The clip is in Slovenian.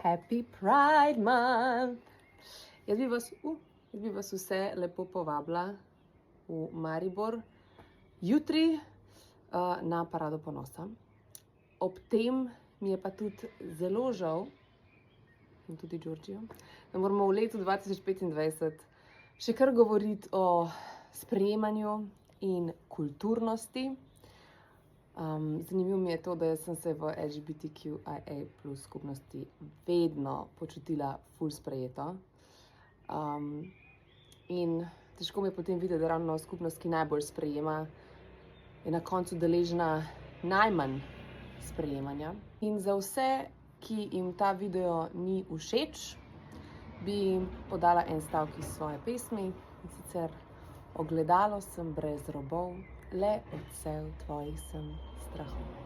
Happy Pride Month! Jaz bi vas vse lepo povabila v Maribor jutri na Parado ponosa. Ob tem mi je pa tudi zelo žal, in tudi Đorđiju, da moramo v letu 2025 še kar govoriti o sprejemanju in kulturnosti. Zanimivo mi je to, da sem se v LGBTQIA+ skupnosti vedno počutila ful sprejeto. In težko mi je potem videti, da ravno skupnost, ki najbolj sprejema, je na koncu deležna najmanj sprejemanja. In za vse, ki jim ta video ni všeč, bi jim podala en stavek iz svoje pesmi, in sicer: ogledalo sem brez robov, le odsev tvojih sem strahov.